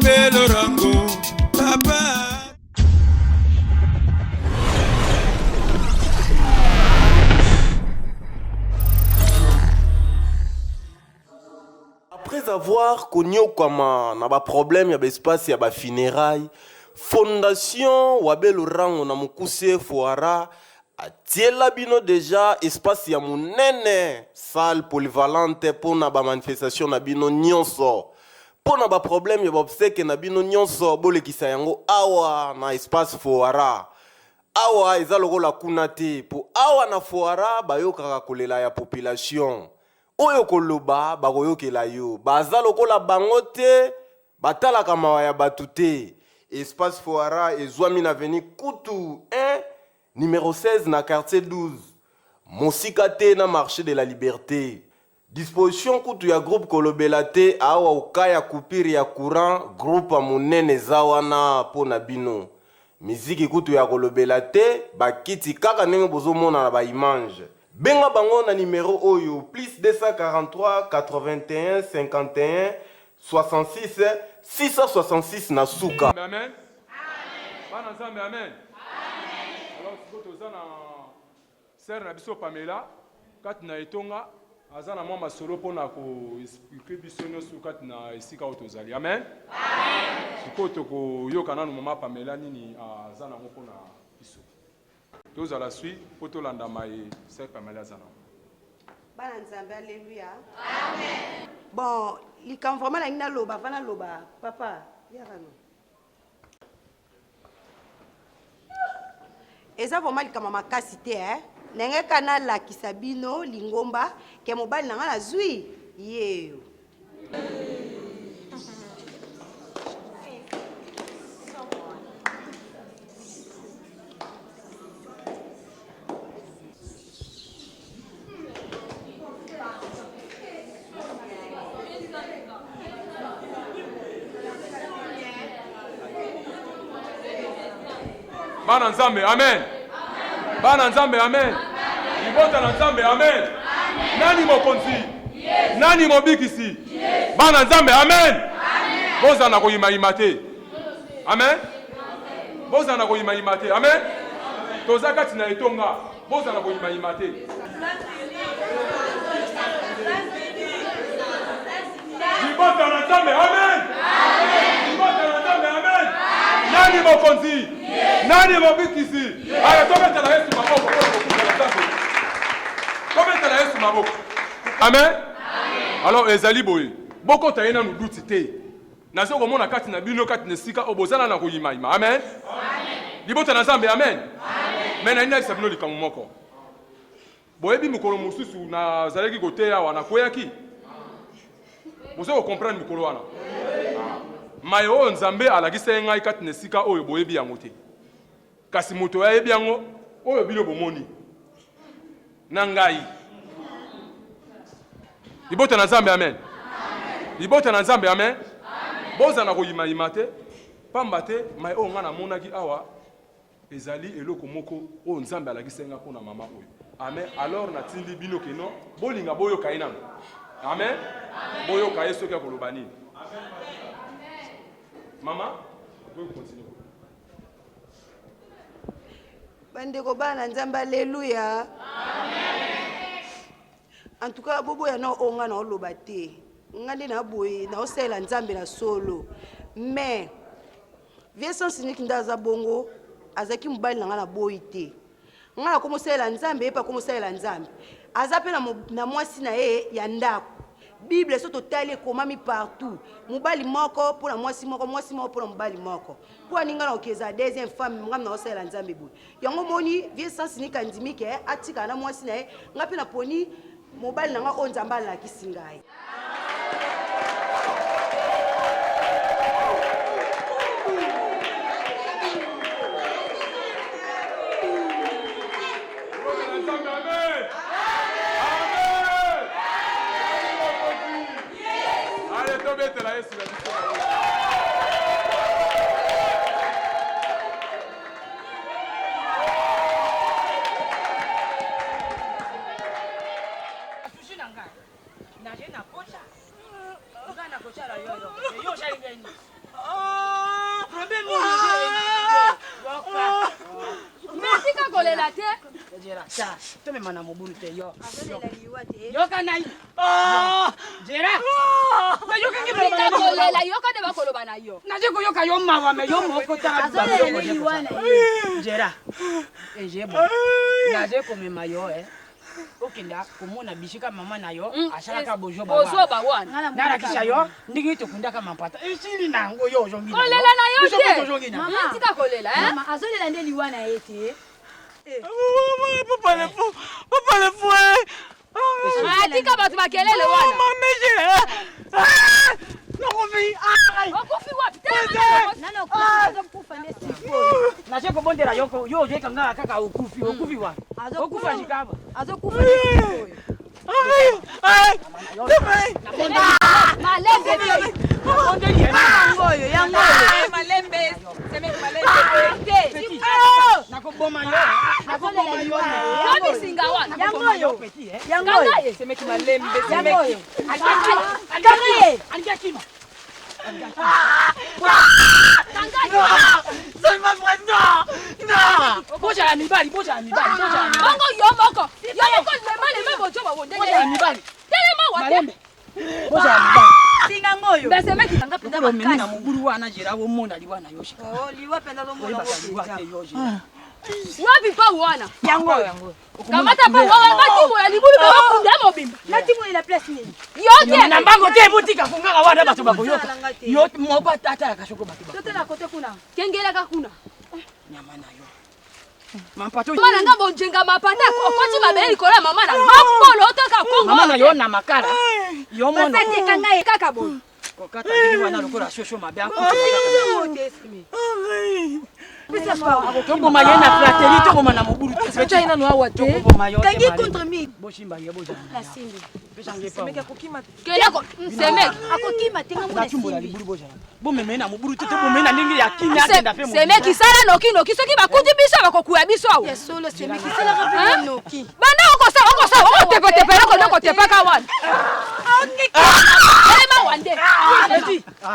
Wabelorango, papa. Après avoir connu comment na ba problème ya ba espace ya ba funérailles, fondation Wabelorango na mukuse foara atiela bino déjà espace ya munene salle polyvalente pour na ba manifestation na bino nyonso. Pour na ba problème ya ba obsèque na bino nyonso bolekisa yango awa na espace foara. Awa eza lokola kuna te po awa na foara bayokaka kolela ya population. Oyo koloba bakoyokela yo baza lokola bango te batalaka mawa ya batu te. Espace foara ezwami na avenue Kutu 1 numéro 16 na quartier 12 mosika te na marché de la liberté. Disposition kutu ya groupe kolobela te awa ukaya kupiri ya courant groupe monene zawana po na bino. Miziki kutu ya kolobela te bakiti kaka ndenge bozomona na ba image. Benga bango na numéro oyo plus 243 81 51 66 666 na suka. Amen. Amen. Bana nzambe amen. Alors sikoto zana sœur na biso Pamela kati na etonga azana mwa masolo pona ko expliquer biso nyonso kati na esika otozali. Amen. Amen. Sikoto ko yoka nanu mama Pamela nini azana mo pona biso. Tozala sui poto landa mai sœur Pamela azana. Bana nzambe alléluia. Amen. Bon, likam vraiment la ngina loba bana loba papa yarano. Eza vraiment likama makasi te nenge kana la kisabino lingomba ke mobali nanga na zui yeyo. Bana nzambe amen. Bana nzambe amen. Ibota na nzambe amen. Nani mokonzi? Nani mobikisi? Bana nzambe amen. Boza na koyima imate. Amen. Boza na koyima imate. Amen. Toza kati na etonga. Boza na koyima imate. Ibota na nzambe amen. Ibota na nzambe amen. Nani mokonzi? Nani mobikisi? Aya tometa na Yesu maboko. Tometa na Yesu maboko. Amen. Alors ezali boye. Boko tayena nu duti te. Nazo komona kati na bino kati na sika obozana na koyima ima. Amen. Libota na Nzambe amen. Mais na ina sabino likamu moko. Boyebi mukolo mususu na zaleki koteya wana koyaki. Bozo comprendre mukolo wana. Mayo Nzambe alakisa ngai kati na sika oyo boyebi yango te. Kasi moto yayebi yango oyo bino bomoni. Na ngai. Libota na Nzambe amen. Libota na Nzambe amen. Boza na koyima imate pamba te mai o ngana monaki awa ezali eloko moko o Nzambe alakisa nga pona mama oyo. Amen. Alors na tindi bino keno bolinga boyo kaina. Amen. Boyo kayeso kya kolobani. Maman, vous continuez. Bandeko bana nzambe alléluia. Amen. En tout cas bobo ya no onga na oloba te. Ngande na boye na osela nzambe na solo. Mais vie sans signe kindaza bongo azaki mobali na ngana boyi te. Ngana komo sela nzambe pa komo sela nzambe. Azape na mwasi na ye ya ndako. Bible soto tali komami partout. Mobali moko pour la mwasi moko pour la mobali moko. Pour aninga na okeza deuxième femme ngam na osela nzambe boy. Yango moni vie sans signe kandimi ke atika na mwasi na ye ngapi na poni mobali na nga o nzamba la kisingai. Merci kolela te. Jera, ta. Tome mana mobulu te yo. Azolela liwa te. Yo kana. Jera. Na yo kangi Tika kolela yo ka de bakoloba na yo. na je ko yo ka yo mawa me yo moko ta. Azolela liwa na. Jera. Jebo. Na je ko me mayo okenda komona bishika mama na yo ashalaka bojo baba. Bozo ba wana. Nara kisha yo ndingi to kundaka mapata. Esili nango yo jongi. Kolela na yo te. Mama Tika kolela Mama azolela nde liwa na ete. Papa le fou. Tika batu makelele wana. Mama Nokofi. Okufi wapi? Nana kufa nde siko. Na je ko bondela yo je kanga kaka okufi wa. Okufa jikaba. Azokufa nde siko. Malembe. Yango. Malembe. Seme Petit. Nakoboma yo. Wapi singa wana? Yango. Kangaye. Seme ki malembe. Yango. Kangaye. Anja kima. Boja la mibali. Bongo yo moko. Yo moko le bojo ba wonde. Boja la mibali. Telema wate. Malembe. Boja la mibali. Singa ngoyo. Beseme ki tanga penda Kulo meni na makasi. muguru wana jira wo mona liwa na yoshika. Oh, liwa penda lo mona Liwa wo. te yoje. Wapi pa wana? Yango. Kamata pa wawa ngati mo ya libulu ba kunda mobimba. Nati mo ila place nini? Yote. Na mbango te botika kungaka wana bato bakoyoka. Yo moko tata ya kashoko bato Tote na kote kuna. Kengela kakuna. nyama na yo. Mampato. Mama nanga bonjenga mapata okoti mabeli kola mama na. Makolo otoka Kongo. Mama na yo na makara. Yo mono. Pasate kangaye Kaka boy. Kokata ndiki wana lokola shosho mabya. Toboma ye na frateri toboma na mobulu te. Secha ina no awa te. Toboma yo. Kangi contre mi. Boshimba ye boja. La simbi. Pesange pa. Keleko semeki. Akokima tenga mo na Natumbola simbi. libulu boja. Bomeme na mobulu te bomeme na ndingi ya kinya tenda pe mo. Semeki sala noki soki bakundi biso bakokuya biso awo. Ya solo semeki sala ka noki. Banda oko tepe ko ndoko tepe ka wana. Ema wande.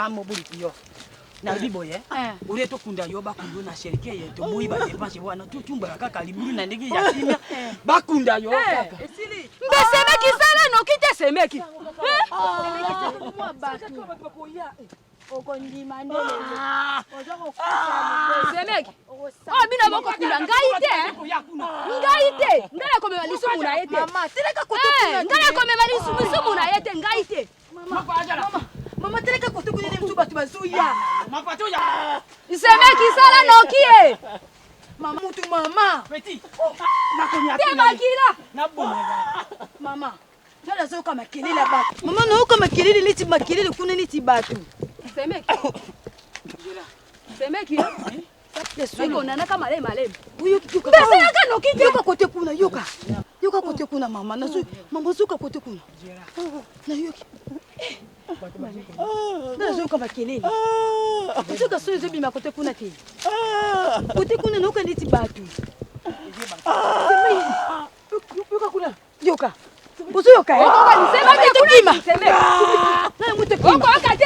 Mobulu yo. Na liboye. Ule to kunda yo bakundu na sherike ye to muiba depanse wana tutumba kaka libulu na ndingi ya kinya. Bakunda yo kaka. Mbe semeki sala noki te semeki. Semeki sala mo abatu. Okondima ndele. Ozoko kufa. Semeki. Oh bina boko kula ngai te. Ngai te. Ngala komema lisumu na yete. Mama, teleka kote kuna. Ngala komema lisumu na yete ngai te. Mama teleka kote kuna mtu batu bazuya. Mapato ya. Semeki sala noki Mama mutu mama. Petit. Nakonya te makila. na boma. Mama. Jala zoka makelele batu. Mama no ka makelele liti makelele kuna liti batu. Semeki. Semeki. Yesu nana kama malema. Uyo kituka. Pesa yaka noki te. Yoka kote kuna yoka. Yoka kote kuna mama. Nazo mama zoka kote kuna. Na yoki. Nazo ka makelele. Zoka so zo bima kote kuna te. Kote kuna noka liti batu. Yoka kuna. Yoka. Bozo yoka. Semeki tukima. Semeki. Na mutu kima. Oko akate.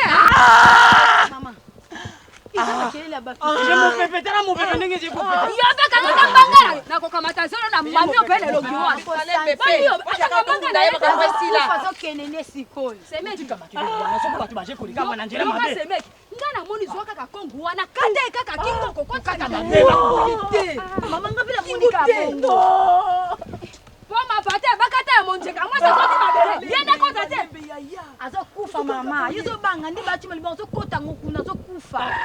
Mama. Iza makelele batu. Je mo pepetera mo pepe ndenge je ko pepeta. Yobe kaka bangala. Nako kamata zero na mami opele logi wana. Bali yo aka bangala yeba kafesila. Fazo kenene sikoyo. Semeki Tika makele bwana soko batu baje ko likama na njela Yoka mabe. semeki. Ngana moni zoka kaka Kongo wana kate kaka kingo kokota kaka Mabe Te. Mama ngapela monika bongo. Poma pate bakata ya monjeka mwasa koti mabele. Yenda kota te. Azokufa mama. Yuzo banga ndi batu mali bonzo kota ngokuna azokufa.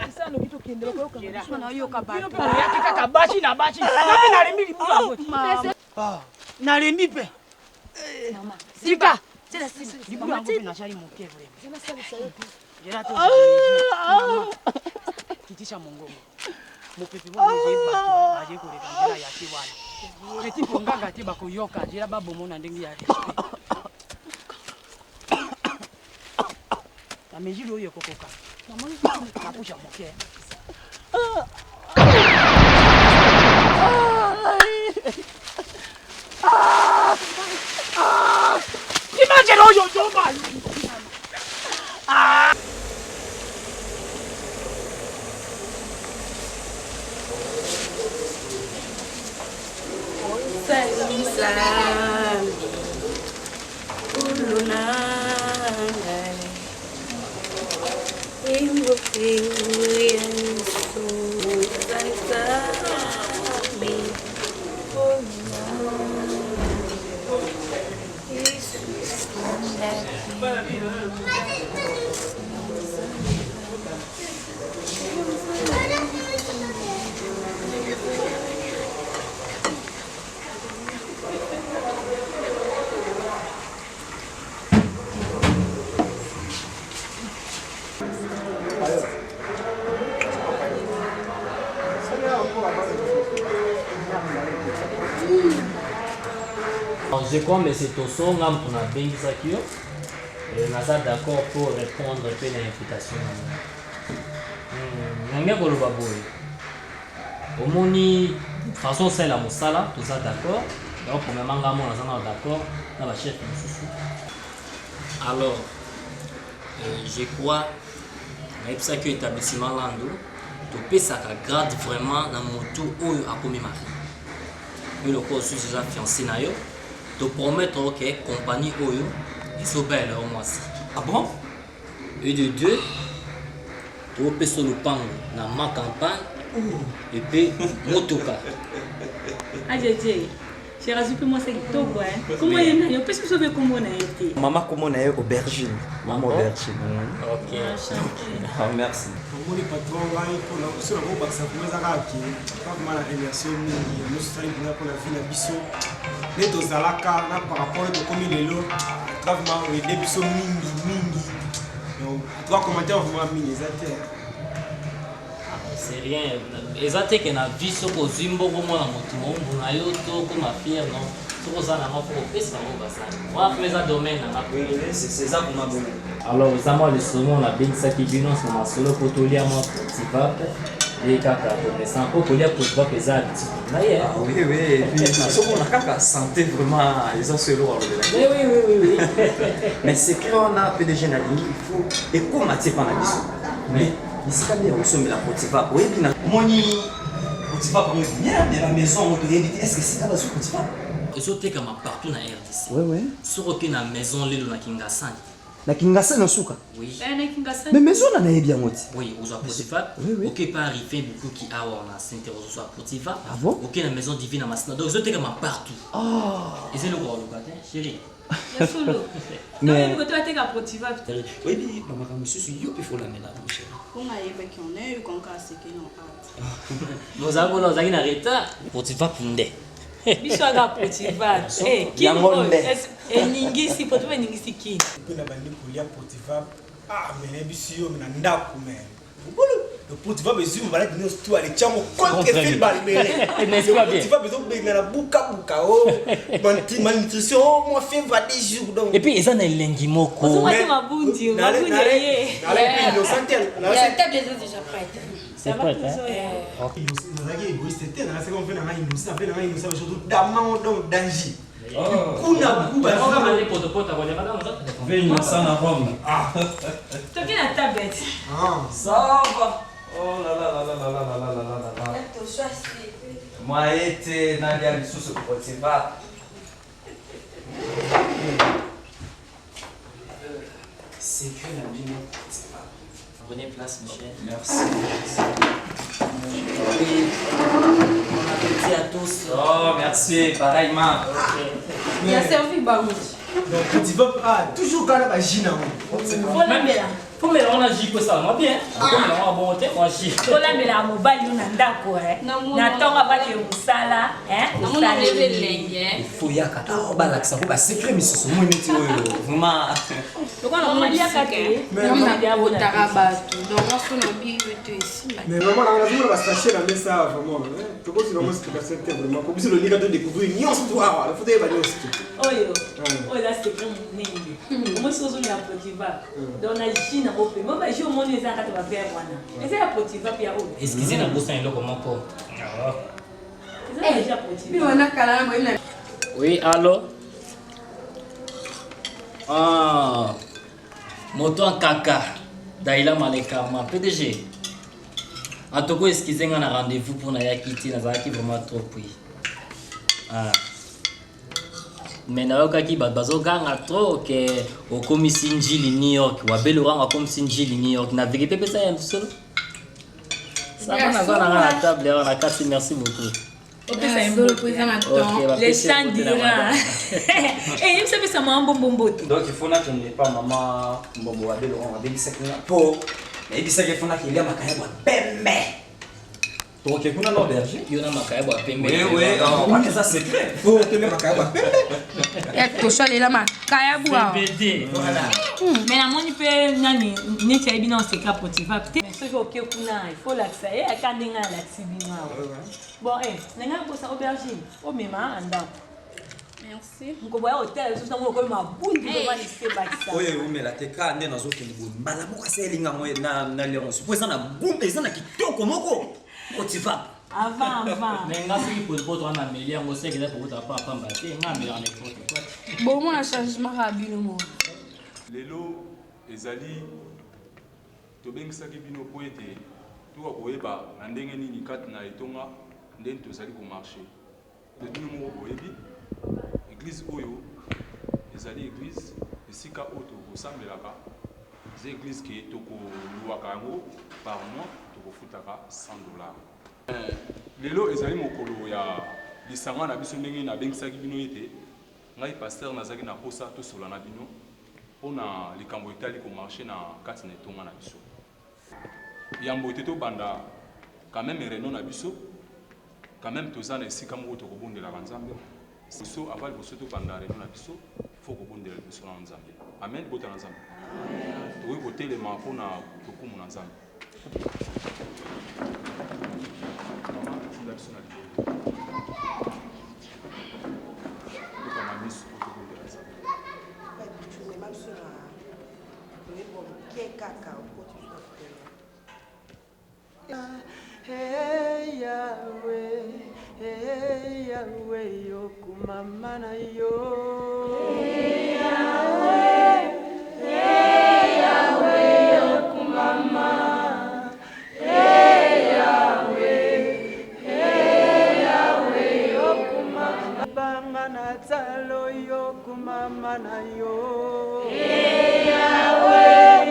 Isa no kitu kendele ko yoka. Sona yoka ba. Bino pe ya tika kabachi na bachi. Ngapi na lembi libulu angoti. Na lembi pe. Mama. Sika. Tena sisi. Libulu angoti na shari moke vrema. Tena sisi sayo. Jela to. Kitisha mongongo. Mopepe mo je bato aje ko leka njela ya kiwana. Eti ponganga te bakoyoka jela babomo na ndenge ya respect. Amejili oyo kokoka. Mama kapusha moke. Imagine oyo jomba. Je crois que c'est au son, on a bien dit ça d'accord pour répondre un peu à l'invitation. Au moni, de toute façon, c'est la moussala, tout ça d'accord. Donc, pour le moment, on est d'accord, on va chef. Alors, je crois que l'établissement Lando, tu peux ça grade vraiment dans mon tour où il a commis mari. Mais le cours suis déjà fiancé na yo. Te promettre que compagnie Oyo, ils sont belles au moins. Ah bon? Et de deux, tu peux se le prendre dans ma campagne et puis motoka. Ah, j'ai rajouté moi c'est tout quoi. Comment il y a parce que je veux comment on a été. Maman comment on a eu aubergine. Maman aubergine. Ok. Ah merci. Pour les patrons, pour la sur le box, ça commence à raquer. Pas mal la relation, nous sommes pour la vie la biso. Les deux alaka, par rapport à comme il est là, gravement les deux biso mingi. Donc, trois commentaires vraiment mingi, c'est rien. Exactement que na vie sur le zimbo comme moi na moto, on a eu tout comme ma fille non. Sur ça na ma pour pesa au basa. Moi mais ça domaine na. Oui, c'est ça qu'on a besoin. Alors ça moi le saumon la bien ça qui vient sur ma solo potolia moi petit pape et kaka mais sans potolia pour voir que ça petit. Ah oui oui et puis ça on a kaka santé vraiment les solo oui. Mais c'est quand on a PDG na ligne il faut et comment tu pas na biso. Mais ici quand on somme la potifa oui bien moni potifa comme bien de la maison on te dit est-ce que c'est là sur potifa? Et surtout comme partout na RDC. Oui. Sur aucune maison lelo na Kingasani. Na Kingasani suka. Oui. Na Kingasani. Mais maison na bien moti. Oui, aux Potifa. Oui. OK pas arrivé beaucoup qui a on a s'interroger sur Potifa. Ah bon? OK la maison divine à Masna. Donc je te comme partout. Ah. Et c'est le gros locataire, chérie. Ya solo. Mais tu vas te ga Potifa. oui puis maman monsieur yo il faut la mettre là mon cher. Comment il va qu'on est qu'on casse que non pas. Nous avons nos amis arrêta Potifa punde. Biso aga Potifa. Ningisi Potifa ningisi ki. Puis la bande pour les Potifa, ah mais les bisous mais nanda mais. Le Potifa besoin on va dire nous tout aller tiens on que fait balbéré. N'est-ce pas bien? Potifa besoin de la buka oh. Malnutrition moi fait va des jours donc. Et puis ils ont elengi moko. On va te mabundi ye. Allez puis nos santé. La table est déjà prête. C'est prêt hein? Nous avons égoïste c'était dans la seconde fait dans nous ça fait dans nous ça surtout d'amant donc danger. Kuna buba on va aller pour de pote avec madame ça. Venez ça na Rome. Ah. Tu viens la tablette. Ah. Ça va. Oh là. Moi été na dia lisusu potifa. C'est que la vie. Prenez place, Michel. Merci. Oui. Bon appétit à tous. Oh, merci, pareillement. Il a servi Baoudi. Donc, Potifa, toujours quand même à Gina. Faut la mettre. Faut mettre on a dit que ça moi bien. Faut mettre on bon moi j'ai. Faut la mettre à mobile on anda ko Na tonga ba ke musala, Na mona lever lenye. Il faut yaka. Oh, balaksa ko ba secret misusu mo neti oyo. Vraiment. Donc on a dit que Mais on a bien Tarabatu. Donc on se n'a bien été ici. Mais vraiment, on a vu la station à mettre ça vraiment. Tu vois, c'est vraiment ce que tu as fait vraiment. Comme si le livre de découvrir une histoire. Il faut évaluer aussi. Oh là c'est comme ningi. Moi sozo na Potifa. Donc na Chine au pays. Moi j'ai au monde les arrêts va faire wana. Mais c'est la Potifa puis au. Excusez na bossa en loko moko. C'est déjà Potifa. Puis on a calé moi il. Oui, allô? Ah. Moto en caca. Daila Malekama PDG. En tout cas, excusez-moi, on a rendez-vous pour Naya Kitty, on a vraiment trop pris. Ah. mais nayokaki bato bazoganga trop ke okomisi njili New York wabeli oranga akomisi njili New York na vérité mpe ça ya solo ça naza nanga na table awa na kati merci beaucoup les chants d'Iran et il me ça m'a bon donc il faut na que n'est pas maman mbombo wabeli oranga wabebisaki nga po nayebisaki efona kelia makaya bwa pembe donc kuna na auberge yo na makaya bwa pembe oui ça c'est clair faut que le makaya bwa pembe to shalela makaya bwa mais la moni pe nani ni tsayibi na secret Potiphar peut-être ce que kuna il faut l'accès et akandenga l'accès bino bon nenga ko sa aubergine o mema anda merci ko boya hotel so sango ko ma bundu ko bani se bakisa oye umela te ka nde nazo ke libo mbala moko selinga mo na leon suppose na bumbe ezana kitoko moko Potiphar avant mais nga soki poto wana meli yango sekele pokota pa pamba te nga meli en n'importe quoi bon mon changement rabino mo lelo ezali tobengisaki bino po ete toka koyeba na ndenge nini kati na etonga ndenge tozali komarche bino moko boyebi église oyo ezali église esika oyo tokosambelaka eza église ke tokoluwaka yango par mois tokofutaka $100 lelo ezali mokolo ya lisanga na biso ndenge nabengisaki bino ete ngai paster nazalaki na posa tosola na bino mpona likambo etali komarche na kati na etonga na biso yambo ete tobanda quand même reno na biso quand même toza na esika moko tokobondelaka nzambe biso avant liboso tobanda reno na biso fo kobondela liboso na nzambe amen bota na nzambe tokoki kotelema mpona lokumu na nzambe Hey Yahweh, yo kumamana yo. Hey Yahweh, yo kumama. Hey Yahweh, yo kumama. Bangana talo yo kumamana yo. Hey Yahweh,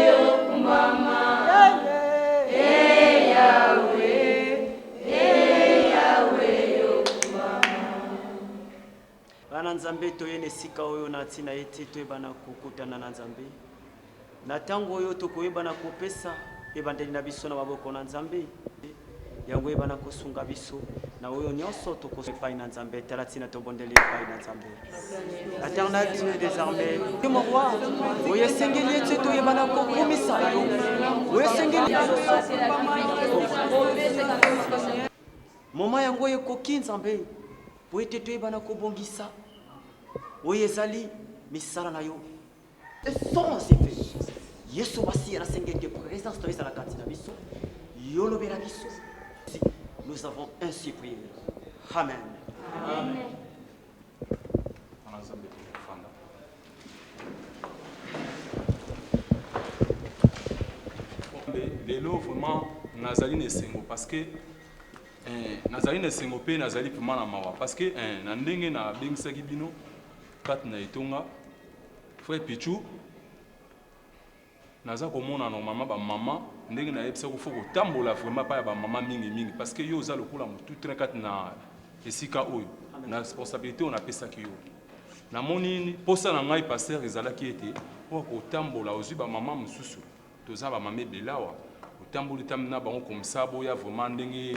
yo kumama. Bana nzambe toyene esika oyo na ntina ete toyebana kokutana na nzambe na ntango oyo tokoyebana kopesa ebandeli na biso na maboko na nzambe yango yebana kosunga biso na oyo nyonso tokosa epai na nzambe tala ntina tobondeli epai na nzambe éternel Dieu des armées mon roi oyo esengeli ete toyebana kokomisa yo oyo esengeli moma yango ekoki nzambe po ete toyebana kobongisa oyo ezali misala na yo sans effet yesu basi anasengeli ete présence to ezala kati na biso yo lobela biso nous avons ainsi prié amen amen lelo vraiment nazali na esengo parce que nazali na esengo mpe nazali vraiment na mawa parce que na ndenge nabengisaki bino kati na etonga frère Pichu naza komona normalement bamama ndenge nayebisaki fo kotambola vraiment pa ya bamama mingi parce que yo oza lokola motu train kati na esika oyo na responsabilité oyo napesaki yo namoni posa na ngai paster ezalaki ete po kotambola ozwi bamama mosusu toza bamama ebele awa otamboli tambi na bango komisa boya vraiment ndenge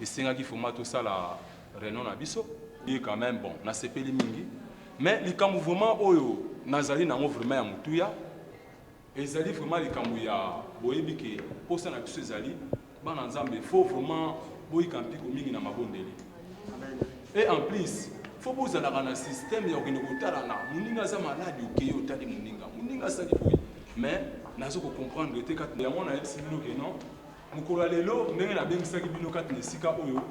esengaki vraiment tosala réunion na biso et quand même bon nasepeli mingi mais likambo vraiment oyo nazali nango vraiment ya motuya ezali vraiment likambo ya boyebi ke posa na biso ezali bana nzambe faut vraiment boyika mpiko mingi na mabondeli et en plus faut bozalaka na système ya kokende kotala na moninga aza maladi okeye otali moninga asali boye mais nazo comprendre te kati yango nayebisi bino ke non mokolo ya lelo ndenge nabengisaki bino kati na esika oyo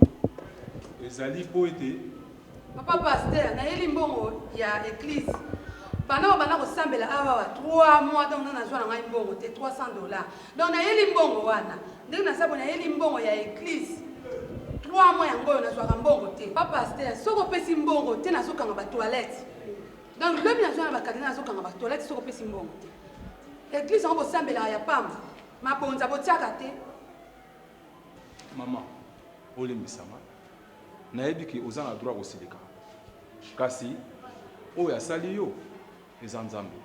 ezali po ete papa paster nayeli mbongo ya église bana bana kosambela awa 3 mois donc nazwa na ngai mbongo te $300 donc nayeli mbongo wana ndenge nasabo nayeli mbongo ya église 3 mois yango yo nazwaka mbongo te papa Stella soko pesi mbongo te nazokanga ba toilette donc lobi nazwa na bakadina nazokanga ba toilette soko pesi mbongo te église yango bosambela ya pamba mabonza botiaka te mama olembisama nayebi ke oza na droit kosilika kasi oyo asali yo eza nzambe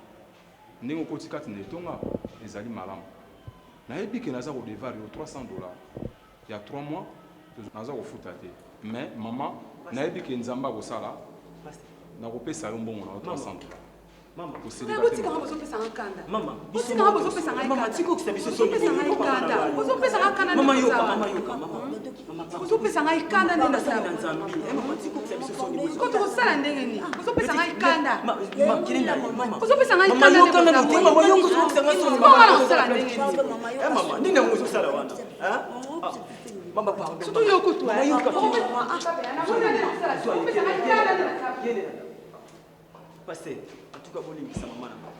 ndenge okoti kati na etonga ezali malamu nayebi ke naza kodevar yo $300 ya 3 mois naza kofuta te mais mama nayebi ke nzambe akosala nakopesa yo mbongo na yo $300 Mama, botika ngo bozopesanga kanda mama, botika ngo bozopesanga kanda mama, tikokisa biso soni bozopesanga kanda mama yoka mama bozopesanga kanda nde nasala nzambi mama tikokisa biso soni ko tokosala ndenge nini bozopesanga kanda kilinda mama bozopesanga mama yoka na mutima mama yoka tokosanga soni mama nakosala ndenge nini mama nini yango ozosala wana mama pardon surtout yo kutu mama yoka Pasteur, en tout cas, bolimbisa mama na ngawa.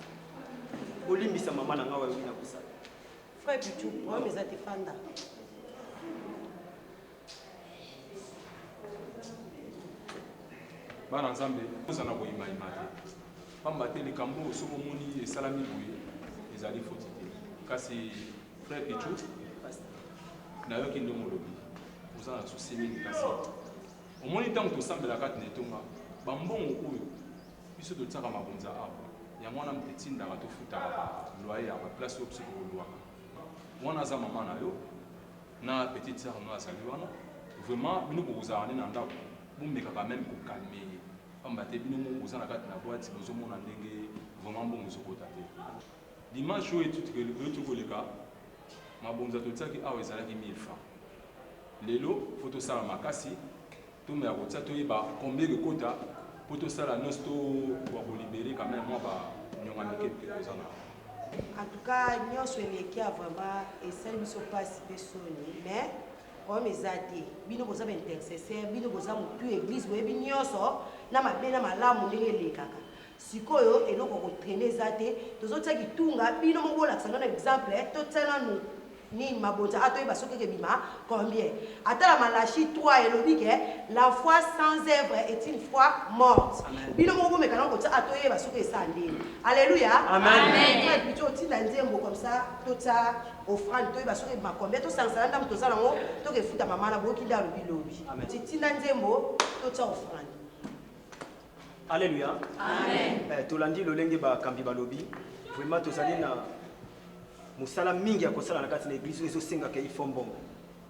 Bolimbisa mama na ngawa yona kusala. Frère Pichu, moi mes atifanda. Bana nzambe kozana koyima imate. Pamba te likambo soko moni esalami boye ezali foti te. Kasi frère Pichu na yoki ndo molobi. Kozana souci mingi kasi. Omoni tango tosambela kati na etonga bambongo oyo biso totiaka mabonza awa yango wana mtetindaka tofutaka loyer ya baplace oyo biso tokolwaka wana aza mama na yo na petite sœur no azali wana vraiment bino bokozala nde na ndako bomekaka meme kokalme ye pamba te bino moko boza na kati na boite bozomona ndenge vraiment mbongo ezokota te dimanche oyo tokoleka mabonza totiaki awa ezalaki 1000 francs lelo fo tosala makasi tomeya kotia toyeba combien ekota pour tout ça, nous sommes libérer quand même moi nyonga mike kozana. En tout cas, nous sommes qui a vraiment et celle qui se passe personne mais comme ezati bino boza intercesseur bino boza mutu église we binyoso na mabena malamu ndenge lekaka sikoyo eloko ko traîner ezate tozotya kitunga bino mobola kisanga na exemple to tsana nous ni mabonza atoyeba soki kebima combien atala Malachi 3 elobi ke la foi sans œuvre est une foi morte bino moko mekana ko atoyeba soki esandeli alléluia amen plutôt tinda nzembo comme ça tota offrande toyeba soki ma combien to sansala ndam to sala ngo to ke futa mama na boki ndalo bilobi tinda nzembo tota offrande alléluia amen tolandi lolenge ba kambi balobi vraiment tozali na musala mingi ya kosala na kati na église ezosengaka ifo mbongo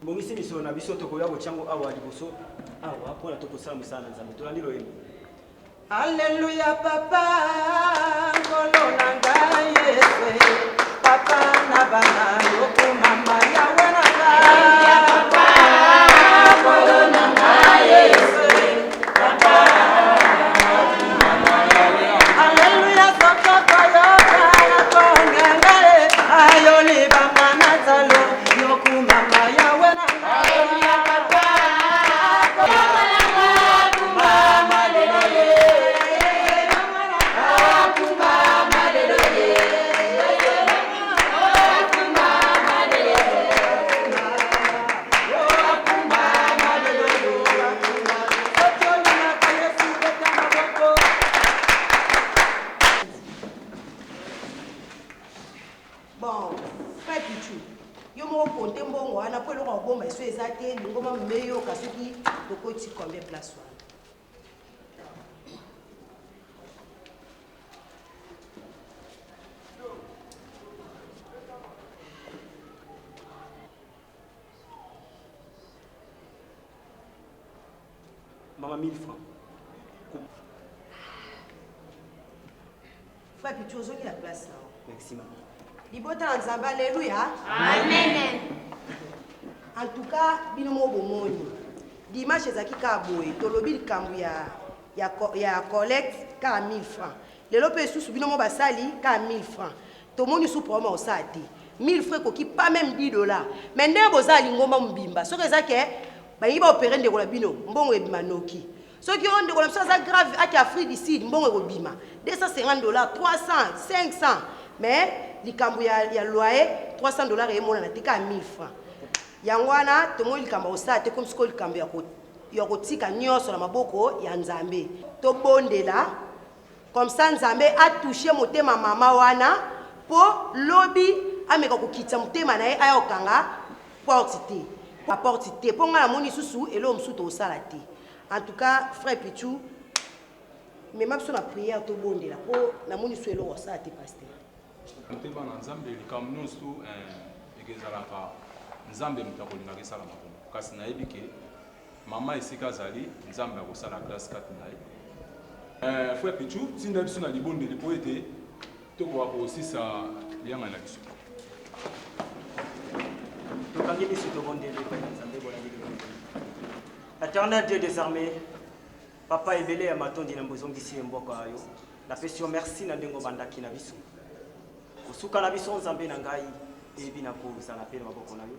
mbongisi miso na biso tokoya kochango awa liboso awa mpona tokosala mosala na nzambe tolandi loyembo Alléluia papa ngolo na ngai yesu papa na bana yoko mama yawe na ngai papa ngolo na ngai yesu papa Alléluia sokoko yoka konga ngai ayoni banga na talo yoko mama yawe na ngai papa Bon, frère Pichu, yo mo ponte mbongo wana po eloko bomba eso ezate ngoma mmeyo kasuki tokoti combien place wana. Maman 1000 francs. Frère Pichu ozoki la place là. Merci maman. Libota na Nzambe alléluia. Amen. En tout cas, bino mo bomoni. Dimanche ezaki ka boye tolobi likambu ya collecte ka 1000 francs. Lelo pe susu bino mo basali ka 1000 francs. Tomoni su problème au sati. 1000 francs koki pas même $10. Mais ndé bozali ngomba mbimba. Soki ezake ba yiba opérer ndeko la bino mbongo ebima noki. Soki on ndeko la ça grave aki Afrique du Sud mbongo ebima. $250, $300, $500. Mais likambu ya loyer $300 et mona na tika 1000 francs. yango wana tomoi likambo osala te comme sikoyo likambo ya kotika nyonso na maboko ya nzambe tobondela comme ça nzambe atouche motema mama wana po lobi ameka kokitisa motema na ye aya okanga porte te mpo nga namoni susu elo mosusu tosala te. En tout cas frère Pichu mema biso na prière tobondela po namoni su elo osala te pasteur motema na nzambe likambo nyonso ekezalaka nzambe moto akolingaka esala makomo kasi nayebi ke mama esika azali nzambe akosala grâce kati na ye. Frère Pichu tinda biso na libondeli po ete tokoka kosisa lianga na biso tokangi biso tobondeli epai na nzambe bolandi. Éternel Dieu des armées, papa ebele ya matondi na mbozongisi mboka yo napesi yo merci na ndenge obandaki na biso kosuka na biso nzambe na ngai ebi na kozala mpe na maboko na yo.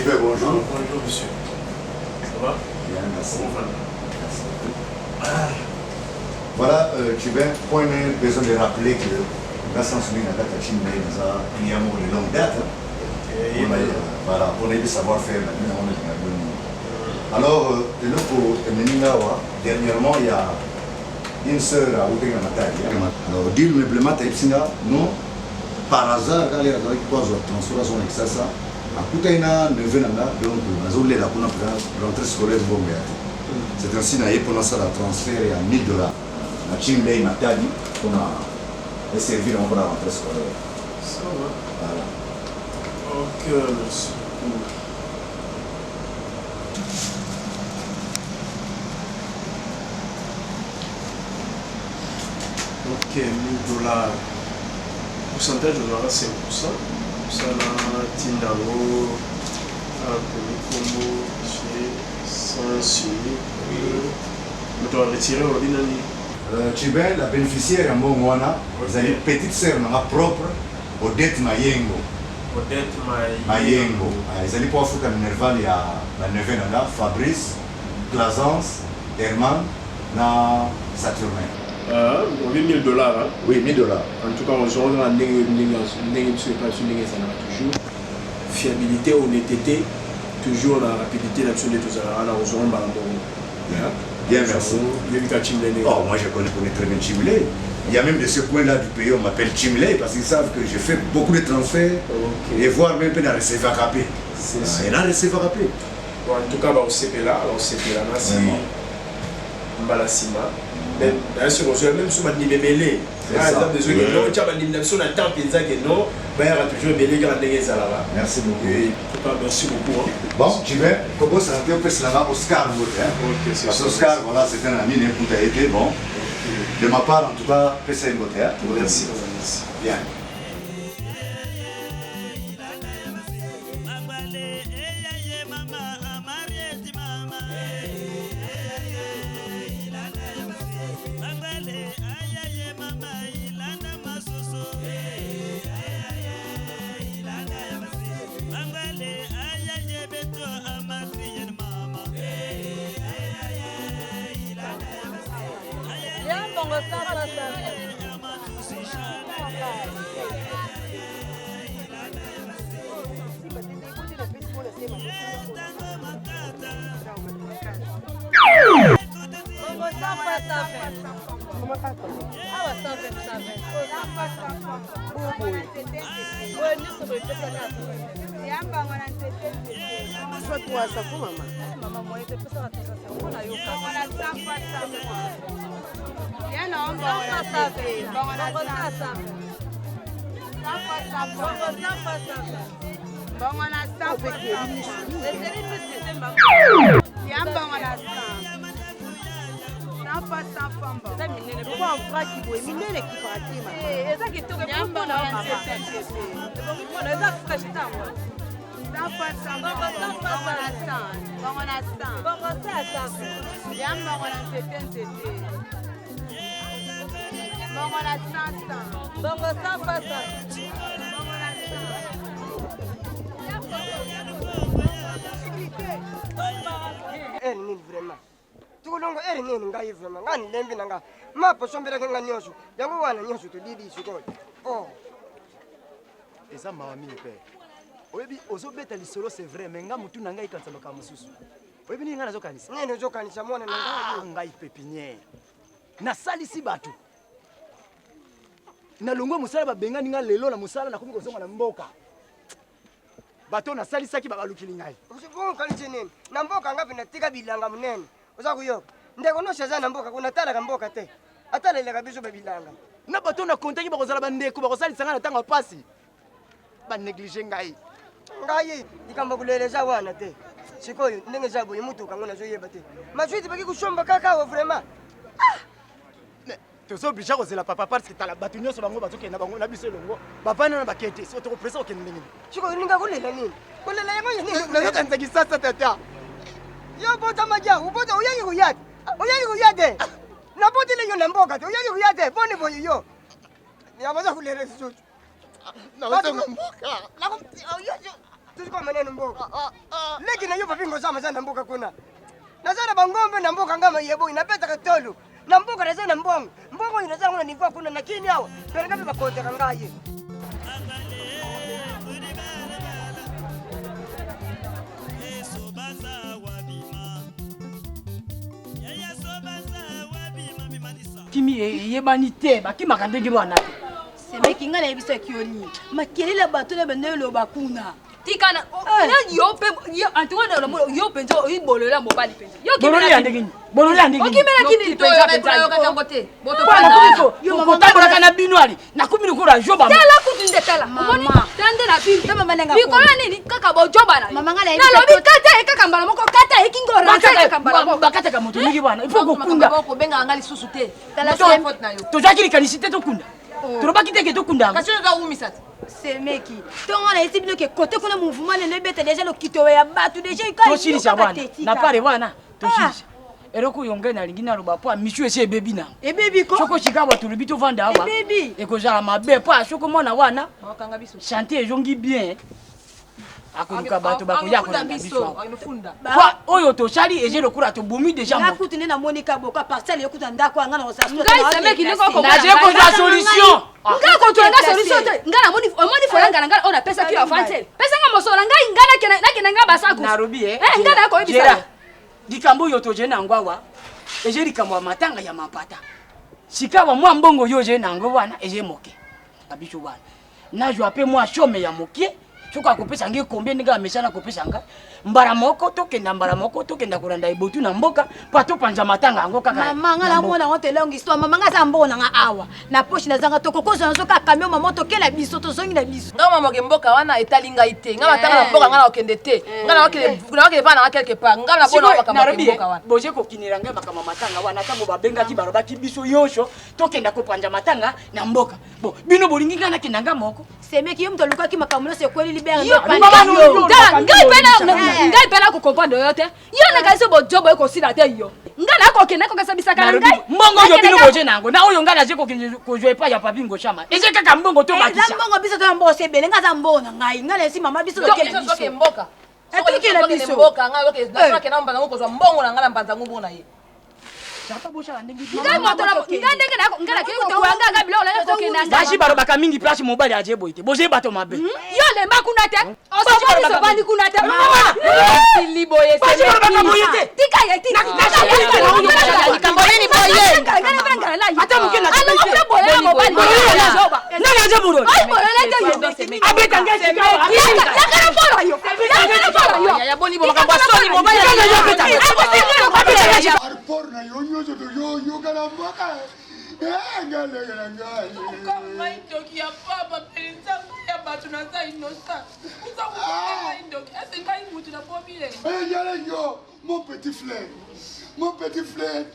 Bonjour. Bonjour monsieur. Ça va? Bien, merci. Merci. Voilà, tu viens, point besoin de rappeler que la sensibilité à la Chine, il y a de longue date. Voilà, on a du savoir-faire maintenant. Alors, de l'autre dernièrement, il y a une sœur à Outéga Nathalie. Alors, dit le meublement, non, par hasard, quand il y a transformation avec ça. Akutaina nevenanga donc nazolela kuna rentrée scolaire bombe yate. C'est ainsi na yepona ça la transfert ya $1000 na Chimley Nathalie pour na servir en la rentrée scolaire. Ça va. Voilà. Ok, merci. Ok, $1000. Pourcentage de 5%. Ça là, Tindango, Combo, sans suivi. Mais tu vas retirer l'ordinateur. Chibin, la bénéficiaire à Mongwana, vous avez une petite sœur propre, Odette Mayengo. Odette Mayengo. Ils allaient pour faire un nerval, il y a la neuvaine là, Fabrice, Glazance, Herman, na Saturnin. On vit $1000. Hein? Oui, $1000. En tout cas, on se rend à toujours. Fiabilité, honnêteté, toujours la rapidité, l'action de tout ça. On se rend Bien, merci. Oh, moi je connais très bien Chimley. Il y a même de ce coin-là du pays, on m'appelle Chimley parce qu'ils savent que je fais beaucoup de transferts et voire même dans le CFAKP. Et dans le CFAKP. Bon, en tout cas, on s'est là, merci. Mbalasima. Bien sûr, même si on dit bébé, merci beaucoup. Merci beaucoup. Bon, tu veux, comment ça fait que cela va Oscar parce que Oscar, voilà, c'est un ami qui a été bon. De ma part, en tout cas, c'est un beauté. Merci. Bien. Vraiment. Tout le monde est né, ngai vraiment. Ngani lembi nanga. Ma posombera nga nyosho. Yango wana nyosho to didi siko. Oh. Eza mami père. Oyebi ozobeta lisolo c'est vrai mais nga mutu nanga ikanza maka mususu. Oyebi ni nga nazo kanisa. Nene zo kanisa mwana nanga. Ngai pépinière. Na salisi batu. Na longwe musala ba benga ninga lelo na musala na komi kozonga na mboka. Bato na salisa ki babalukili ngai. Usifunga kanisa nene. Na mboka ngapi natika bilanga munene. Oza kuyo. Ndeko no shaza na mboka kuna tala ka mboka te. Atala ile kabiso babilanga. Na bato na kontaki bakozala bandeko bakosalisa nga na tanga pasi. Ba négliger ngai. Ngai ikamba kuleleza wana te. Sikoyo ndenge zabo yemutuka ngona zo yeba te. Maswiti baki kushomba kaka wa vraiment. Tu es obligé de la papa parce que tu as la battue sur bango bato kena bango na biso longo. Papa na ba kete so to pressa okende nini. Sikoyo ninga kulela nini? Kulela yango nini? Na kanza kisasa tata. Yo bota maja, ubota uyangi kuyate. Uyangi kuyate. Na bota ile yo na mboka te. Uyangi kuyate. Bone boyo yo. Niyabaza kulele sisi. Na wazo mboka. Na yo tusiko maneno mboka. Lakini yo papingo sama sana mboka kuna. Na sana bangombe na mboka ngama yebo inapeta katolu. Na mboka na sana mbongo. Mbongo inazaa kuna nivua kuna na kini hawa. Peleka biba kote kangaye. Kimi yebani te bakimaka ndenge wana te. Semeki nga na yebiso kioni. Makelele bato na benelo bakuna. Tikana yo pe antoine yo penzo ibolola mobali penzo. Yo Bololi andegini. Bololi andegini. Okimela kini to yo na katangote. Boto bana. Yo kotambola kana binwali. Na kumini kura joba. Tala kutinde tala. Mama. Tande na bibi. Tama manenga. Bikola nini kaka bo joba na. Mama ngala yebiso. Na lobi kata kaka mbala moko kata ekingora. Kaka mbala moko bakata ka moto nigi bana. Ifo kokunda. Ko benga ngali susu te. Tala faute na yo. To jakiri kanisite to kunda. Turoba kiteke to kunda. Kasi ndo umisati. Semeki. Tonga na esi bino ke côté kuna mouvement le bete déjà le kitowe ya batu déjà to shirisa bwana. Na pare bwana. To shirisa. Eroko yonge na lingina loba po michu ese bebi na. E bebi ko. Soko chikaba tulubi to vanda awa. E bebi. E ko jala mabe po soko mona wana. Wakanga biso. Chanter jongi bien. Akuluka bato bakoya ko na biso. Kwa oyo to shali eje lokura to bumi déjà mo. Nakutine na Monica boka parcelle yokuta ndako ngana osa. Ngai semeki ndiko ko. Na je ko la solution. Nga ko to nga solution te. Nga na moni folanga nga ona pesa ki avance. Pesa nga mosola ngai ngana kena nga basaku. Narobi nga na ko ibisa. Dikambo yo to je na ngwawa. Eje dikambo matanga ya mapata. Sikawa mwa mbongo yo je na ngwawa na eje moke. Abisho bana. Na jo ape mwa shome ya moke. Choka kopesa nge combien nga mesana kopesa nga mbara moko tokenda kuranda ibotu na mboka pato panja matanga ngo kaka mama ngala mona wote longi histoire mama ngaza mbona nga awa na poche na zanga tokokoza nazo ka camion mama to kela biso to zongi na biso nga mama ke mboka wana etalinga ite nga matanga na mboka nga na okende te nga na okende vana quelque part nga na bona bakama mboka wana boje ko kinira nga bakama matanga wana tango babenga ki baroba ki biso yosho tokenda ko panja matanga na mboka bo bino bolingi nga na kinanga moko semeki yo mto luka ki makamulo se kweli libere ngai pena ko comprendre yo te yo na kaise bo job ko sila te yo ngala ko kena ko kasa bisaka ngai mbongo yo bino boje nango na oyo ngala je ko jouer pa ya papingo chama eje kaka mbongo to bakisa mbongo biso to mbo se bele ngaza mbona ngai ngala si mama biso to kela biso ke mboka ekela biso mboka ngalo ke na ke na mbanza ko zo mbongo na ngala mbanza ngubo na ye Chapa bosha ndenge ngai moto na ngai ndenge na ngala ke ko wanga ga bilo la ko kena ndashi baro baka mingi place mobile aje boite boje bato mabe yo le makuna te osabani sobani kuna te mama liboye se tika ya tika kambo nini boye ngala banga la ata mukena ala ko boye mobile na zoba na na jaburo ay boye te yo abeta ngesi ya kana polo yo ya boni bo makambo soni mobile ya Arporna yo nyozo to yo kana mbaka. Ngale ngai. Kama indoki ya papa penza ya batu na za inosa. Uza kuona indoki. Ese ngai mutu na pomile. Yale yo mon petit frère. Mon petit frère.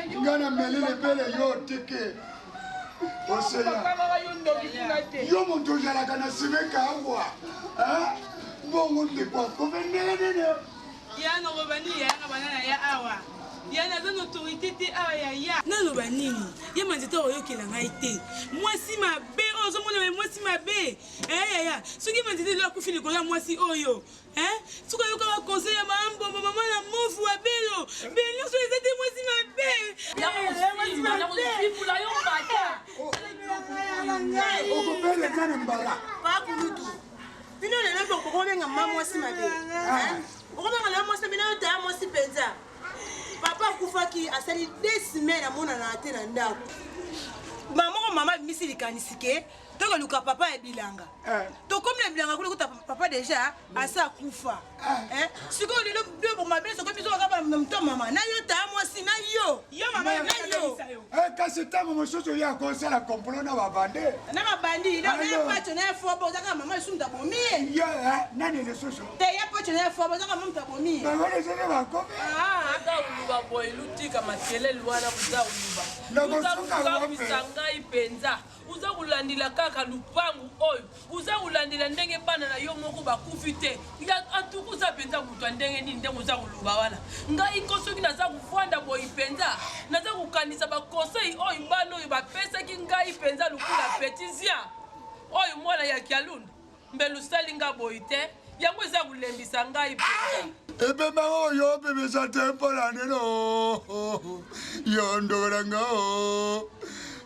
Ngana melele bele yo teke. Oseya. Yo monto yala kana simeka awa. Hein? Bongo de kwa ko venene. Ya no robani ya banana ya awa. Ya na zone autorité te awa ya. Na loba nini? Ya manzita oyokela ngai te. Mwasi mabe ozo mona mwasi mabe. Ya. Soki manzita lo akufili kola mwasi oyo. Suka yoka wa conseil ya mambo mama na mofu wa belo. Benyo so ezete mwasi mabe. Ya mwasi mabe. Pour la yo pata. Oko bele kana mbala. Pa kulutu. Bino lelo boko ko benga mama mwasi mabe. Okobenga la mwasi bino ta mwasi penza. Papa kufaki asali 2 semaines amona na te na ndako. Mama misili kanisike. Toko luka papa e bilanga. To comme le bilanga kuta papa déjà asa kufa. Siko lelo bebo mabele soko biso kaba mto mama. Na yo ta mwasi na yo. Yo mama na yo. Kasi tamo mososo ya konsa la complot na babande. Na mabandi na pacho na fo bo zaka mama sumta bomi. Yo nani le soso? Te ya pacho na fo bo zaka mama bomi. Ba ngone sene ba kobe. Ata uluba boy lutika matele luana kuza uluba. Na kuza bisanga ipenza. Uza kulandila kaka lupangu oyo. Uza kulandila ndenge bana na yo moko bakufi te. Ya atukuza penza kutwa ndenge nini ndenge uza kuluba wana. Ngai kosoki naza kuvanda boy penza. Naza kukanisa ba conseil oyo bano oyo bapesa ki ngai penza lukula petizia. Oyo mwana ya Kialunda. Mbelu salinga boy te. Yango eza kulembisa ngai penza. Ebe mago yo bebe sa tempo la neno. Yo ndoranga o.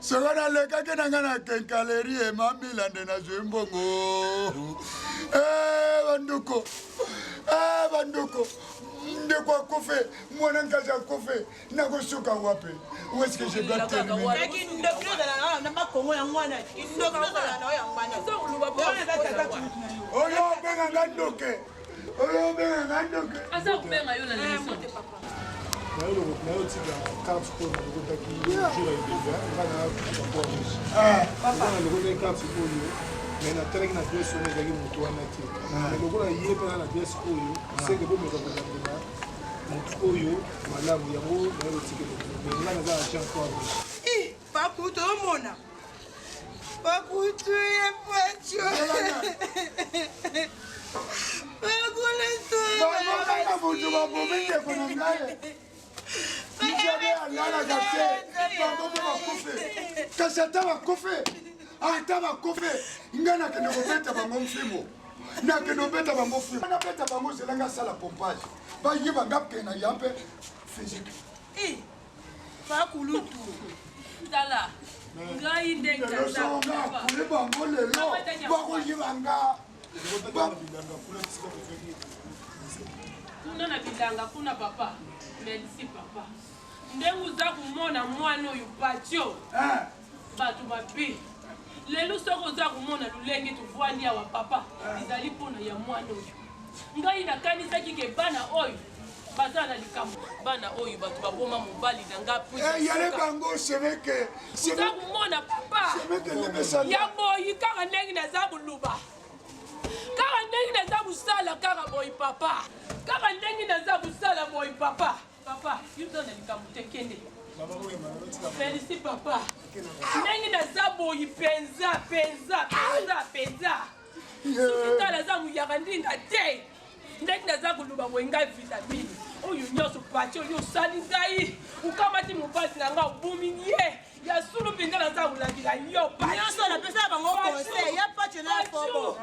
Sogana leka kenangana kenkaleri e mamila ndena zwembongo. Banduko. Banduko. Ndekwa kofe, mwana ngaza kofe, nako suka wape. Où est-ce que j'ai battu le mec? Oyo benga ngandoke. Oyo benga ngandoke. Asa kubenga yo na leso. Nayo tika carte pour na lokotaki jura ibeza ngana kwa rusi. Papa na lokotaki carte pour yo. Mais na teleki na pièce on ezaki mutu wana te. Na lokola yeba na pièce oyo, c'est que bon meka kuzangela. Mutu oyo malamu yango nayo tika lokotaki. Ngana za agent kwa rusi. Pakuto mona. Pakuto ya pacho. Pakuto. Mama kana mutu babomende kono ngaye. Nijabe alala gate, babobe bakufe. Kasata bakufe. Ata bakufe. Ngana kene kobeta bango mfimo. Na kene obeta bango mfimo. Na beta bango zelanga sala pompage. Ba yiba ngapke na yampe physique. Pakulutu. Tala. Ngai ndenga za. Kule bango lelo. Bako yibanga. Tuna na bilanga kuna papa. Merci papa. Ndengu za kumona mwana oyo patio. Batu babi. Lelo soko za kumona lulenge tuvwani ya wa papa. Izali pona ya mwana oyo. Ngai na kanisa kike bana oyo. Bazana likambo. Bana oyo batu baboma mobali na ngapu. Yale bango semeke. Za kumona papa. Semeke le message. Ya boyi kaka ndengi na za kuluba. Kaka ndengi na za kusala kaka boyi papa. Kaka ndengi na za kusala boyi papa. Papa, you don't come to Kende. Merci, papa. Nengi na zabo yipenza, penza. Sukita la zamu yakandinga te. Nengi na zabu luba wenga vitamini. Oyo nyoso pacho yo sali ngai. Ukamati mupasi na nga bumi ye. Ya sulu pinga na zabu la bila yo pacho. Nyoso na pesa bango conseil, ya pacho na fobo.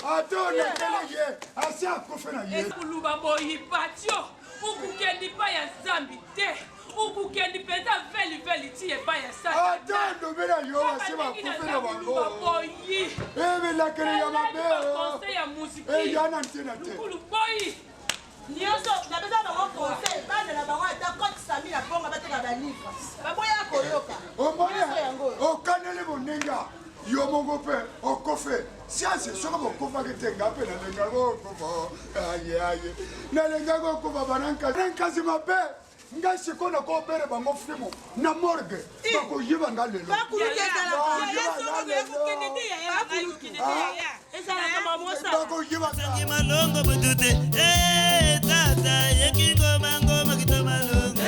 Ato na kelege, asa kofena ye. Luba boyi pacho. Ukukendi pa ya zambi te. Ukukendi peza veli tie pa ya sa. Ado bela yo asema kofena bango. Boyi. Ebe la kele ya mabe. Conseil ya musiki. Yana ntena te. Kulu boyi. Nyoso na pesa bango conseil, bande na bango ata kote sami na bonga bateka ba livre. Baboya koyoka. Omoya. Okanele bonenga. Yo mongo pe okofe. Sianse soko bokofa ketenga pe na lenga go kofa. Aye. Na lenga go kofa bananka. Nanka zima pe. nga sikona ko opere bango frimo na morgue bakoyiba nga lelo malongo mutute tata yekingo mango makito malongo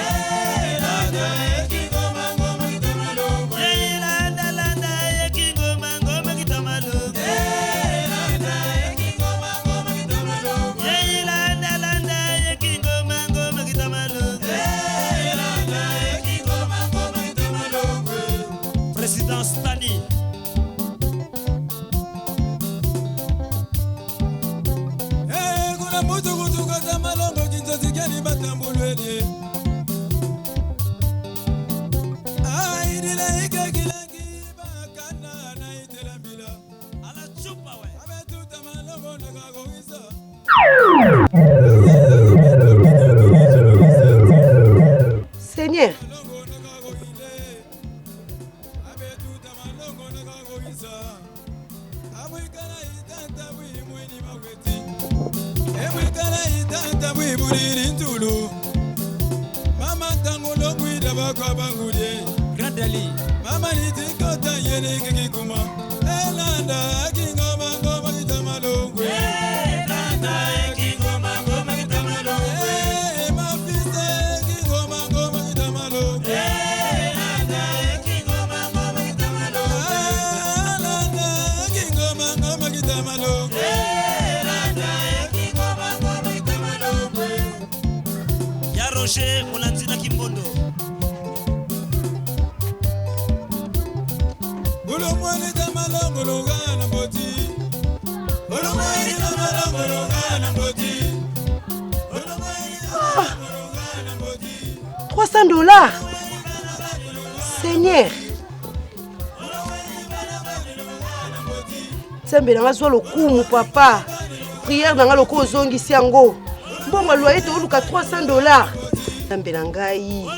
tata yekingo mango makito malongo landa landa yekingo mango makito malongo landa yekingo mango makito malongo landa landa yekingo mango makito malongo landa yekingo mango makito malongo Président Stani mutukutuka za malongo kinzozi gani batambulwele aidila ikakilangi bakana na itelambila ala chupa we abetuta malongo nakagoisa Seigneur abetuta malongo nakagoisa amwikala itanta bwimweni maweti emwikala itanta bwibuliri ntulu mama tangulo kwida bakwabangulye gradali mama nitikota yeneke kikuma elanda akingoma ngoma kitamalongwe elanda akingoma ngoma kitamalongwe mafise kingoma ngoma kitamalongwe elanda akingoma ngoma kitamalongwe elanda akingoma ngoma kitamalongwe Rocher Molanzina Kimbondo Ulumwani tamalongo lugana mboti Ulumwani tamalongo lugana mboti Ulumwani tamalongo lugana mboti $300. Seigneur Nzambe nanga zwa lokumu papa prière nanga loko ozongisi yango mbongo loyer toluka $300 Nzambe na ngai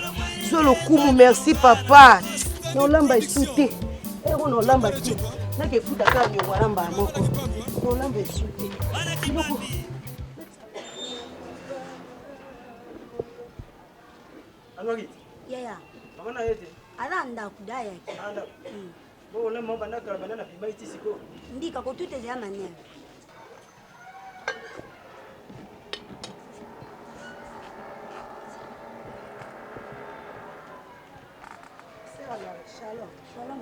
zwa lokumu merci papa nolamba esu te ero nolamba te nakefuta kaka niongo alamba moko nolamba esu te Anwagi Yaya. Mama na yete. Ala ndaku daya ki. Ala. Bo le mo banda kala banana pima iti siko. Ndika ko tute ya mania. Shalom. Shalom.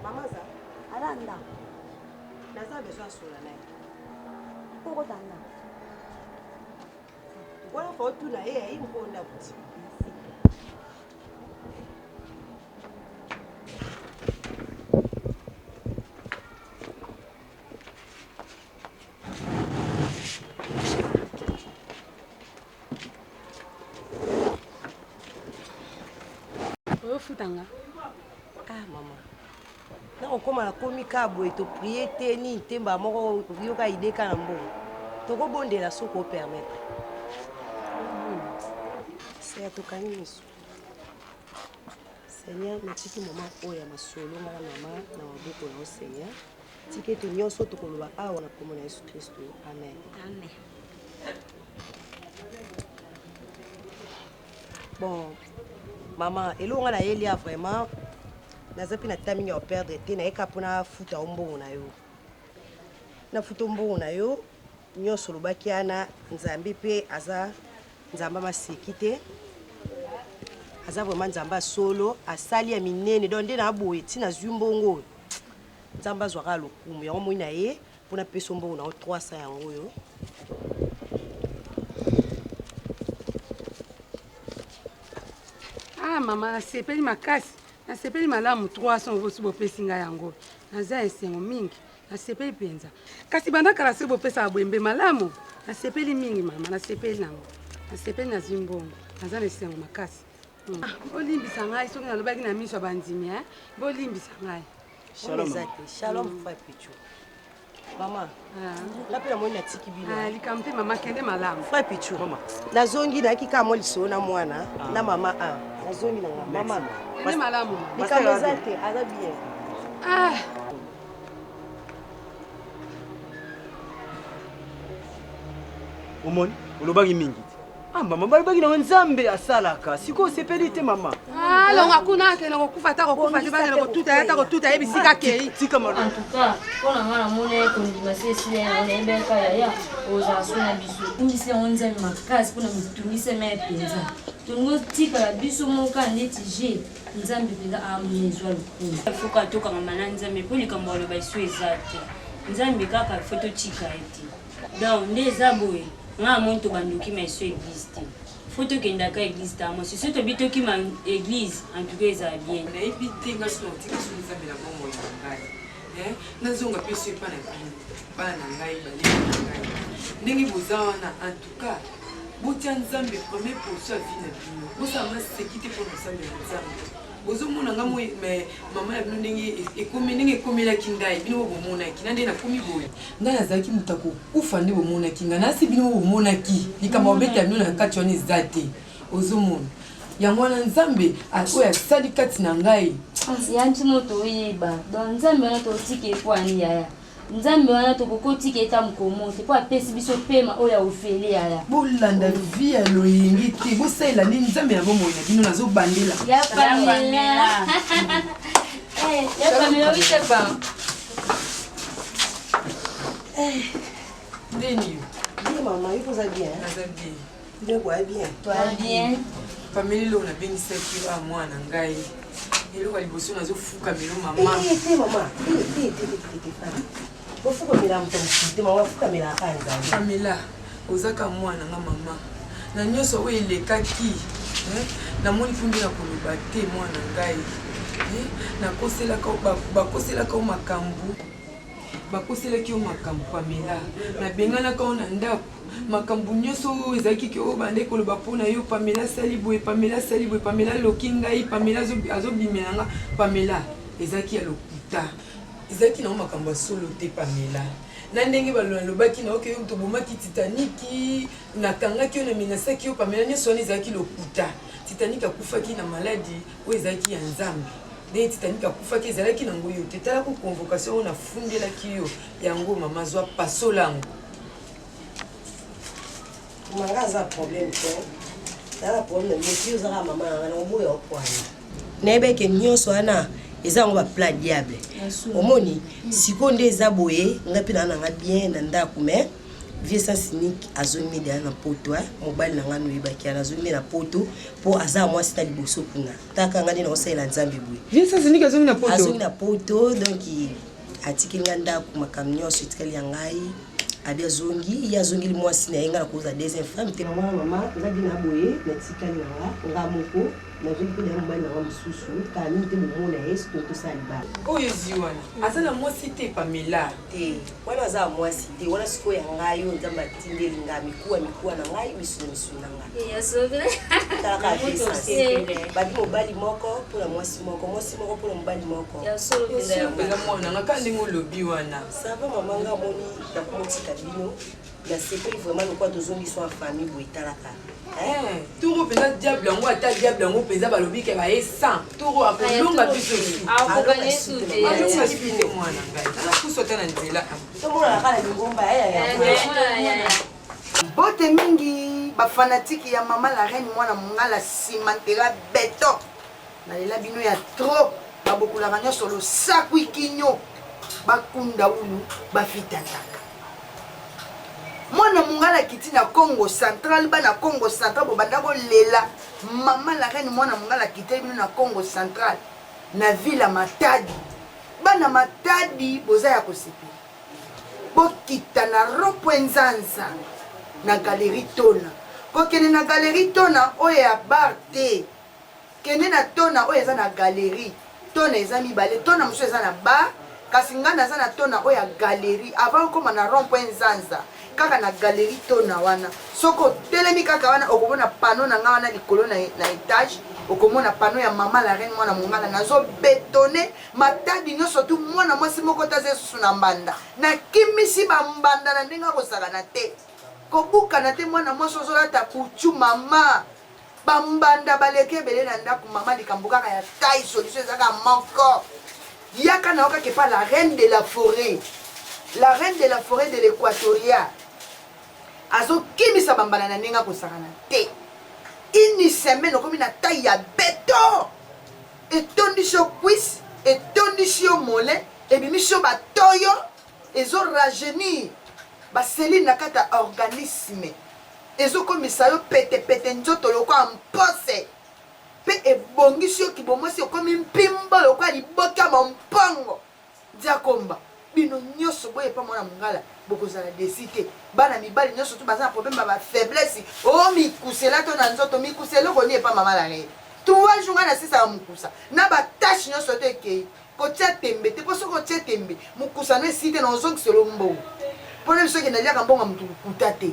Maman ça Aranda. Naza besoin sola naye. Poko tanda. Wala fa otuna ye ayi mponda buti. Futanga. Ah maman. nakokóma nakomi ka boye toprie te nini te mba moko yoka ide ka na mbongo tokobondela soki opermettre seya tokangi miso seigneur natiki mama oyo ya masolo nga na mama na maboko na yo seigneur tika ete nyonso tokoloba awa na kombo na yesu kristo amen amen. bon mama eloko nga nayeli ya vraiment naza mpe na ta mingi ya operdre te nayeka mpona futa o mbongo na yo nafuta mbongo na yo nyonso olobaki ana nzambe mpe aza nzambe maseki te aza vraiment nzambe asolo asali ya minene donc nde naboye ntina azwi mbongo oyo nzambe azwaka lokumu yango moi na ye mpona pesa mbongo na yo 300 yango oyo ah mama nasepeli makasi nasepeli malamu 300 vosi bopesi ngai yango naza esengo mingi nasepeli mpenza kasi banda kala se bopesa bwembe malamu nasepeli mingi mama nasepeli nango nasepeli nazwi mbongo naza na esengo makasi bolimbisa ngai soki nalobaki na miso ya bandimi bolimbisa ngai shalom frère Pichu mama ngape na moi natiki bino likambo te mama kende malamu frère Pichu nazongi nayaki kaka mwa lisolo na mwana na mama nazongi na mama kende malamu likambo eza te aza bien Ah. Omoni, olobaki mingi. Ah, mama balobaki na Nzambe asalaka. Siko sepeli te mama. Ah, longa kuna ke longa kufa ta kokufa te bana kotuta ta kotuta yebi sika kei. Tika mama. En tout cas, pona ngana mona ko ndimase sile na ebeka ya oza sona biso. Ndise Nzambe makasi pona mutungise me penza. Tungo tika la biso moka ndeti je. Nzambe penza amezwa lukumu. Foka toka mama Nzambe poli kambolo ba iso ezate. Nzambe kaka foto tika eti. Donc ndeza boye. Nga monto banduki ma iso église te. Foto kendaka église ta moi c'est surtout bitoki ma église en tout cas ça bien. Na ebite nga so tika so Nzambe la bomo ya ngai. Nazonga peso pa na bino. Bana ngai bale ngai. Ndenge bozana en tout cas botia Nzambe premier pour sa vie na bino. Bosama sécurité pour Nzambe Nzambe. Bozomona nga mo mais mama ya bino ndenge ekomendenge ekomelaki ngai bino bomonaki na nde nakomi boye ngai nazalaki mutako kufa nde bomonaki ngai nasi bino bomonaki likambo babeta bino na kati wana eza te ozomona yango wana Nzambe oyo asali kati na ngai yanti moto oyeba donc Nzambe wana totiki epoani yaya Nzambe wana tokokotiki eta mkomo te po apesi biso pema oyo ofele yaya bolanda vie ya loyengi te bosalela nde Nzambe ya bomoi na bino nazobandela ya Pamela ya Pamela oitepa ndeni Bien maman, il faut ça bien. naza bien Bien quoi bien. Toi bien. famille lo nabengisaki a mwana ngai eloko ya liboso nazofuka melo mama Te maman, te femme. Ofuka mila mtomfuti mama, ofuka mila kanza. Pamela ozaka mwana nga mama na nyonso oyo elekaki namoni mpunde na koloba te mwana ngai bakoselaka o makambo bakoselaki o makambo Pamela nabenganaka o na ndako makambo nyonso oyo ezalaki ke oyo bande koloba mpo na yo Pamela sali boye Pamela sali boye Pamela loki ngai Pamela azobimela nga Pamela ezalaki ya lokuta ezalaki na o makambo ya solo te Pamela na ndenge balobaki na oke yo tobomaki Titanic nakangaki yo na minasaki yo Pamela nyonso wana ezalaki lokuta Titanic akufaki na maladi oyo ezalaki ya Nzambe nde Titanic akufaki ezalaki nango yo te tala ko convocation oyo nafundelaki yo yango mama zwa pasolango Manga aza problème te. Tala problème mais yo zaka mama na oboya okwani. Nebeke nyonso wana eza ngo ba plat diable. Omoni siko nde eza boye ngapi na nga bien na ndako mais vie sans cynique azongi de na poto mobali na nga no yebaki na azongi na poto po aza moi sita liboso kuna. Taka nga na osela Nzambe boye. Vie sans cynique azongi na poto. Azongi na poto donc atiki nga ndako makamnyo sitikali ya ngai. Abia zongi ya zongi mwasi na yenga na koza deuxième femme te mama za dina boye na tikali nga moko na zongi ko ya mbali na msusu ka ni te mona est to saliba oyo ziwana azala mwasi te Pamela te wana za mwasi te wana siko ya ngayo Nzamba tindeli nga mikuwa na ngai misu na nga ya sobele kala ka distance badi mobali moko pour la mwasi moko pour mobali moko ya sobele pela mwana nga ka ndenge olobi wana ça va mama nga moni ya komotika bino la sécurité vraiment quoi tozongi so en famille boy talaka turo peza diable yango ata diable yango peza balobi ke baye 100 turo akolonga biso akokanye sute alonga biso mwana ngai nakuso ata na nzela tomona kala lingomba ya bote mingi bafanatiki ya mama la reine mwana mongala simantela beto nalela bino ya trop babokulaka nyonso losakwi kinyo bakunda ulu bafitataka mwana mongala kiti na Congo Central bana Congo Central bobanda kolela mama la reine mwana mongala kiti bino na Congo Central na ville Matadi bana Matadi boza ya kosepi bokita na Ropwenzanza na galerie Tona kokene na galerie Tona oyo ya bar te kene na Tona oyo eza na galerie Tona eza mibale Tona mosu eza na bar kasi nga naza na Tona oyo ya galerie avant okoma na Ropwenzanza kaka na galerie Tona wana soko telemi kaka wana okomona pano na nga wana likolo na etage okomona pano ya mama la reine mwana mongala nazo betone Matadi nyonso tu mwana mwasi moko taze susu na mbanda na kimisi bambanda na ndenge akosakana te kobukana te mwana mwasi ozolata kuchu mama bambanda baleke ebele na ndako mama likambo kaka ya tai solution ezaka moko yaka na oka kepa la reine de la forêt. La reine de la forêt de l'Équatoria. Azo kimisa bambana na nenga kosakana te. Une semaine comme na taille ya béton. Et tondisho cuisse, et tondisho mollet, et bimisho batoyo, et zo rajeunir. Ba cellule na kata organisme. Et zo komisa yo pete nzoto loko ampose. Pe e bongisho ki bomosi okomi mpimbo loko aliboka mampongo. Diakomba. Bino nyoso boye pa mwana mungala bokozala desité bana mibali nyoso tu baza problème ba faiblesse o mikusela to na nzoto mikusela ko nie pa mama la re 3 jours na sisa mukusa na ba tâche nyoso te ke ko tia tembe te poso ko tia tembe mukusa na site na zongi selo mbo pona biso ke na lia kambonga mutu kutate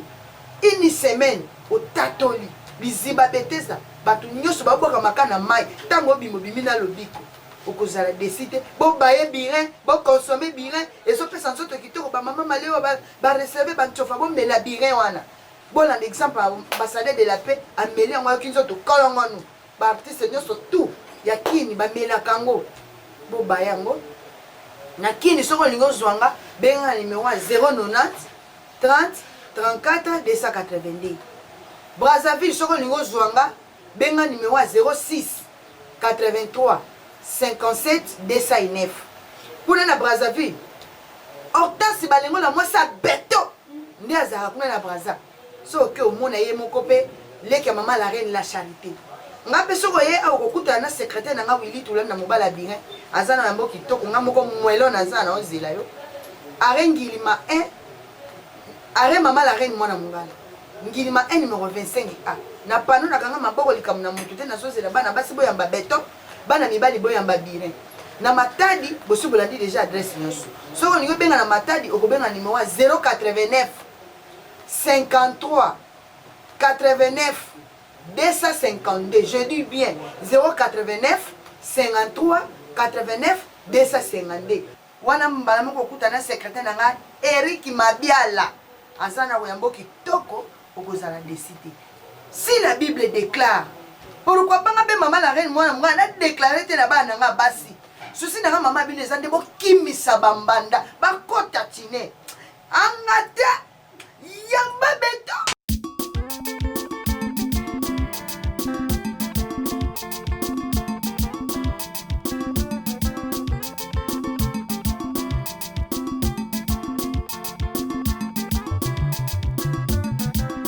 une semaine o tatoli biziba betesa batu nyoso baboka makana mai tango bimo bimina lobiko okozala desité bo baye birin bo consommer birin ezo pesa nzoto kitoko ba mama maleo ba recevoir ba ntofa bo mela birin wana bon un exemple ambassadeur de la paix ameli ngwa kinzoto kolongonu ba artiste nyoso tout ya kini ba mela kango bo bayango na kini soko lingo zwanga benga numéro 090 30 34 282 Brazzaville soko lingo zwanga benga numéro 06 83 57 209. Pour na Brazzaville. Hortense balengo la moi ça béton. Ndi azara kuna na Brazza. So ke omona ye mokope leke mama la reine la charité. Ngape soko ye akokuta na secrétaire na nga Willy Toula na mobala birin. Azana na mboki toko nga moko mwelo na zana na ozela yo. Arengilima 1. Are mama la reine mwana mungala. Ngilima 1 numéro 25A. Na pano na kanga maboko likamu na mutu te na sozela bana basi boya mba béton. Bana mibali boyamba birin na matadi bosu bolandi déjà adresse nyoso soko ningo benga na matadi okobenga numéro 089 53 89 252 je dis bien 089 53 89 252 wana mbala moko kutana secrétaire nanga Eric Mabiala azana koyambo kitoko okozala décider si la Bible déclare. Pourquoi pas ma maman la reine moi na déclaré te na bana nga basi. Souci na maman bi les ande bo kimisa bambanda ba kota tine. Angata yamba beto.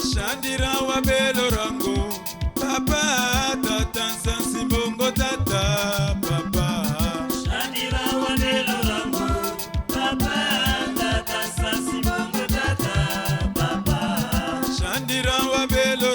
Shandira wa belorango papa tata sansi bongo tata papa Shandira wa belorango papa tata sansi bongo tata papa Shandira wa belorango